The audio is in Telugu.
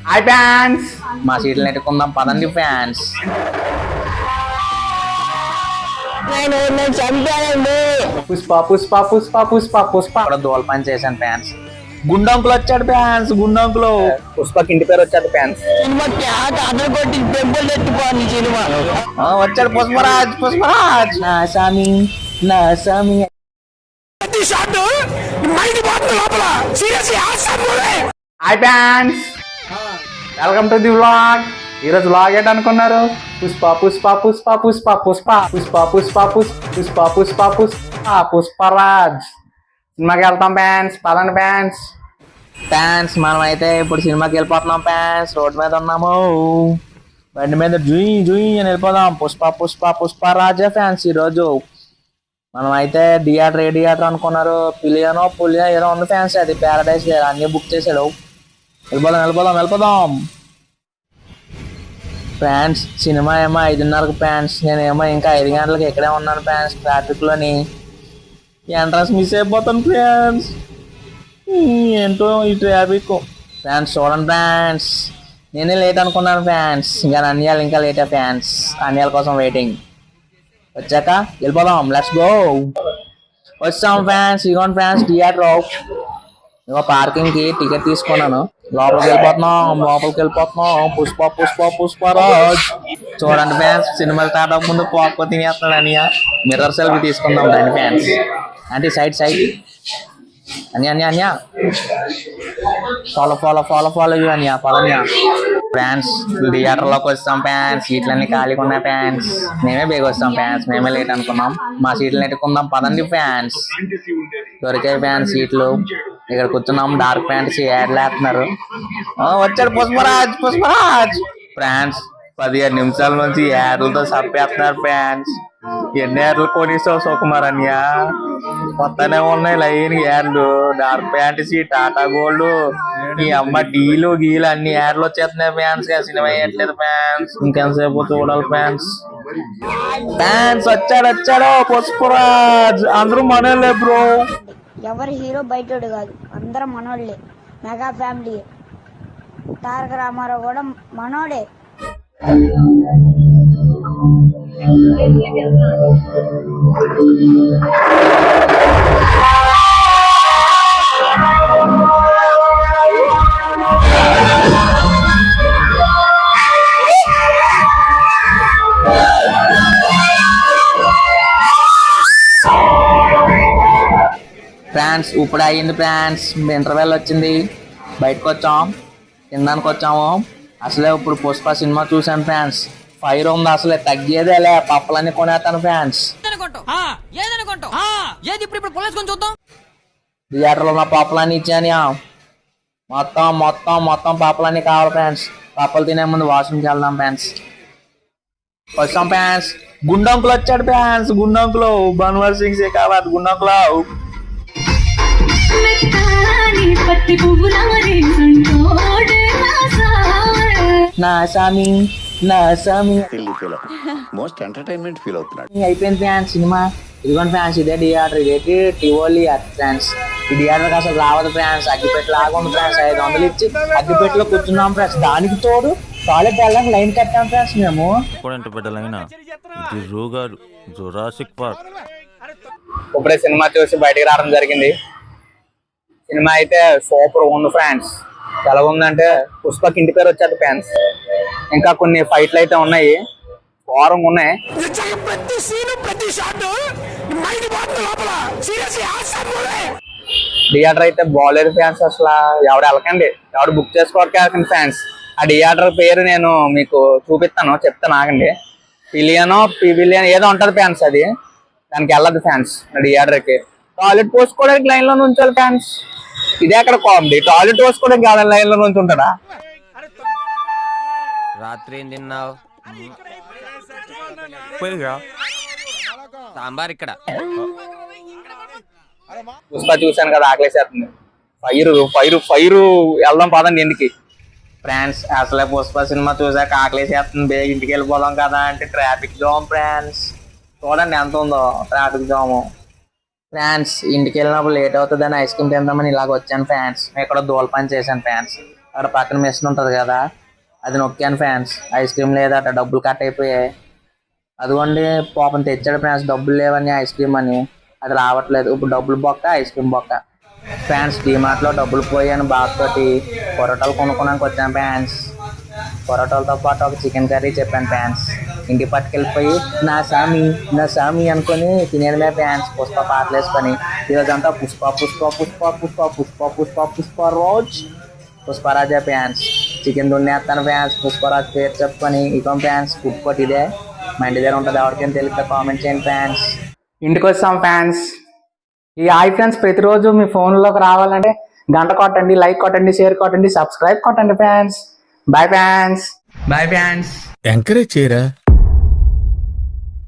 హాయ్ ఫ్యాన్స్, మా సీట్లు నెట్టుకుందాం పదండి ఫ్యాన్స్. పుష్ప పుష్ప పుష్ప పుష్ప పుష్ప దోల పని చేశాను ఫ్యాన్స్. గుండంకులు వచ్చాడు ఫ్యాన్స్, గుండంకులు. పుష్పకి ఇంటి పేరు వచ్చాడు ఫ్యాన్స్. వచ్చాడు పుష్పరాజ్, పుష్పరాజ్. నా సామి, నా సామి. Hi fans, welcome to the vlog. ఈరోజు వ్లాగ్ ఏంటి అనుకున్నారు? పుష్ప పుష్ప పుష్ప పుష్ప పుష్ప పుష్ప పుష్ప పుష్ప పుష్ప పుష్ప పుష్పరాజ్ సినిమాకి వెళ్తాం ఫ్యాన్స్. పదండి ఫ్యాన్స్. ఫ్యాన్స్ మనం అయితే ఇప్పుడు సినిమాకి వెళ్ళిపోతున్నాం ఫ్యాన్స్. రోడ్డు మీద ఉన్నాము, బండి మీద జుయి జుయి అని వెళ్ళిపోదాం. పుష్ప పుష్ప పుష్పరాజే ఫ్యాన్స్. ఈరోజు మనం అయితే థియేటర్ అనుకున్నారు. పిలియనో పులియో ఏదో ఉంది ఫ్యాన్స్. అది ప్యారడైస్ అన్ని బుక్ చేసాడు. వెళ్ళిపోదాం ఫ్యాన్స్. సినిమా ఏమో 5:30కి ఫ్యాన్స్. నేనేమో ఇంకా 5 గంటలకి ఇక్కడే ఉన్నాను ఫ్యాన్స్. ట్రాఫిక్లోని ఎంట్రన్స్ మిస్ అయిపోతాను ఫ్యాన్స్. ఏంటో ఈ ట్రాఫిక్ ఫ్యాన్స్. చూడండి ఫ్యాన్స్, నేనే లేట్ అనుకున్నాను ఫ్యాన్స్. ఇంకా అన్యాలు ఇంకా లేటా ఫ్యాన్స్. అన్యాల కోసం వెయిటింగ్. వచ్చాక వెళ్ళిపోదాం, లెట్స్ గో. వచ్చాం ఫ్యాన్స్. ఇగోండి ఫ్యాన్స్ థియేటర్. ఇగో పార్కింగ్ కి టికెట్ తీసుకున్నాను. లోపలికి వెళ్ళిపోతున్నాం. పుష్ప పుష్ప పుష్పరాజ్. చూడండి ఫ్యాన్స్, సినిమా స్టార్ట్ అవ్వక ముందు పాప్కార్న్ తినేస్తున్నాడు అనియా. మిర్రర్ సెల్ఫీ తీసుకుందాం రండి ఫ్యాన్స్. అంటే సైడ్ అన్యా ఫాలో యూ అనియా పదన్యా. ఫ్యాన్స్ థియేటర్ లోకి వస్తాం ఫ్యాన్స్. సీట్లన్నీ ఖాళీగా ఉన్నాయి ఫ్యాన్స్. మేమే బేగ వస్తాం ఫ్యాన్స్. మేమే లేట్ అనుకున్నాం. మా సీట్లు నెట్టుకుందాం పదండి ఫ్యాన్స్. దొరికాయి ఫ్యాన్స్ సీట్లు. ఇక్కడ కూర్చున్నాం. డార్క్ ఫ్యాంటసీ యాడ్లు వేస్తున్నారు. వచ్చాడు పుష్పరాజ్ ఫ్యాన్స్. 15 నిమిషాల నుంచి యాడ్లతో చంపేస్తున్నారు ఫ్యాన్స్. ఎన్ని యాడ్లు కొనిస్తావు సుకుమార్ అన్య? కొత్తనే ఉన్నాయి లైన్ యాడ్లు. డార్క్ ఫ్యాంటసీ, టాటా గోల్డ్, ఈ అమ్మ డీలు గీలు అన్ని యాడ్లు వచ్చేస్తున్నాయి ఫ్యాన్స్. సినిమా వేయట్లేదు ఫ్యాన్స్. ఇంకెంతసేపు చూడాలి ఫ్యాన్స్. వచ్చాడు పుష్పరాజ్. అందరూ మనోళ్ళే బ్రో. ఎవరు హీరో బయటోడు కాదు, అందరం మనోళ్ళే. Mega family. తారక రామారావు కూడా మనోడే. ఫ్యాన్స్ ఇప్పుడు అయ్యింది ఫ్యాన్స్. ఇంటర్వెల్ వచ్చింది, బయటకు వచ్చాం, తినడానికి వచ్చాము. అసలే ఇప్పుడు పుష్ప సినిమా చూసాను ఫ్యాన్స్. ఫైర్ ఉంది అసలే, తగ్గేదేలే. పప్పులన్నీ కొనేస్తాను ఫ్యాన్స్. థియేటర్లో ఉన్న పప్పులన్నీ ఇచ్చాను. మొత్తం పప్పులన్నీ కావాలి ఫ్యాన్స్. పప్పులు తినే ముందు వాష్రూమ్కి వెళ్దాం ఫ్యాన్స్. వచ్చాం ఫ్యాన్స్. గుండంకులు వచ్చాడు ఫ్యాన్స్. గుండంకులు బన్వర్ సింగ్ శేఖావత్. గుండంకులు నా సామి మోస్ట్ ఎంటర్టైన్మెంట్ ఫీల్ అవుతున్నాడు. అయిపోయింది ఫ్యాన్స్ సినిమా. ఇదిగోండి ఫ్యాన్స్, ఇదే థియేటర్. ఇదేంటి టివోలి ఫ్యాన్స్. ఈ థియేటర్కి అసలు రావద్దు ఫ్యాన్స్. అగ్గిపెట్టు లాగా ఉంది ఫ్యాన్స్. 500 ఇచ్చి అగ్గిపెట్టులో కూర్చున్నాం ఫ్యాన్స్. దానికి తోడు టాయిలెట్ వెళ్ళడానికి లైన్ కట్టాం ఫ్యాన్స్. మేము ఇప్పుడే సినిమా చూసి బయటకు రావడం జరిగింది. సినిమా అయితే సూపర్ ఉంది ఫ్యాన్స్. ఎలా ఉందంటే పుష్పకి ఇంటి పేరు వచ్చాడు ఫ్యాన్స్. ఇంకా కొన్ని ఫైట్లు అయితే ఉన్నాయి, ఘోరంగా ఉన్నాయి. థియేటర్ అయితే బాగాలేదు ఫ్యాన్స్. అసలు ఎవడు వెళ్ళకండి, ఎవడు బుక్ చేసుకోవడానికి ఫ్యాన్స్. ఆ థియేటర్ పేరు నేను మీకు చెప్తాను ఆగండి. పివిలియన్ ఏదో ఉంటది ఫ్యాన్స్. అది దానికి వెళ్ళదు ఫ్యాన్స్. థియేటర్ కి టాయిలెట్ పోసుకోవడానికి లైన్ లో నుంచాలి ఫ్యాన్స్. ఇదే అక్కడ కామెడీ. టాయిలెట్ పోసుకోవడానికి లైన్ లో నుంచి ఉంటాడా? రాత్రి ఏం తిన్నావు? సాంబార్. ఇక్కడ పుష్ప చూశాను కదా, ఆకలేసేస్తుంది. ఫైరు వెళ్దాం పదండి ఇంటికి ఫ్రెండ్స్. అసలే పుష్ప సినిమా చూసాక ఆకలేసేస్తుంది. బేగ ఇంటికి వెళ్ళిపోదాం కదా అంటే ట్రాఫిక్ జామ్ ఫ్రెండ్స్. చూడండి ఎంత ఉందో ట్రాఫిక్ జాము. ఫ్యాన్స్ ఇంటికి వెళ్ళినప్పుడు లేట్ అవుతుందని ఐస్ క్రీమ్ తిందామని ఇలాగ వచ్చాను ఫ్యాన్స్. ఇక్కడ దూల పని చేశాను ఫ్యాన్స్. అక్కడ పక్కన మిషన్ ఉంటుంది కదా, అది నొక్కాను ఫ్యాన్స్. ఐస్ క్రీమ్ లేదట, డబ్బులు కట్ అయిపోయాయి. అదిగోండి పాపం తెచ్చాడు ఫ్యాన్స్, డబ్బులు లేవని ఐస్ క్రీమ్ అని. అది రావట్లేదు. ఇప్పుడు డబ్బులు బొక్క, ఐస్ క్రీమ్ బొక్క. ఫ్యాన్స్ డీమార్ట్లో డబ్బులు పోయాను బాధతోటి పొరోటాలు కొనుక్కోడానికి వచ్చాను ఫ్యాన్స్. పొరోటాలతో పాటు ఒక చికెన్ కర్రీ చెప్పాను ఫ్యాన్స్. ఇంటికి పట్టుకెళ్ళిపోయి నా సామి అనుకొని తినేయడమే ఫ్యాన్స్. పుష్ప పాటలు వేసుకొని ఈరోజంతా పుష్ప పుష్ప పుష్ప పుష్ప పుష్ప పుష్ప పుష్పరాజ్ పుష్పరాజా ఫ్యాన్స్. చికెన్ దున్నేస్తాను ఫ్యాన్స్ పుష్పరాజ్ పేరు చెప్పుకొని. ఇకో ఫ్యాన్స్ ఫుడ్ కోర్ట్ ఇదే, మా ఇంటి దగ్గర ఉంటుంది. ఎవరికైనా తెలిస్తే కామెంట్ చేయండి ఫ్యాన్స్. ఇంటికి వచ్చాం ఫ్యాన్స్. ఈ హాయ్ ఫ్రెండ్స్ ప్రతిరోజు మీ ఫోన్లోకి రావాలంటే గంట కొట్టండి, లైక్ కొట్టండి, షేర్ కొట్టండి, సబ్స్క్రైబ్ కొట్టండి fans. Bye fans. Bye fans. Encourage చేయరా.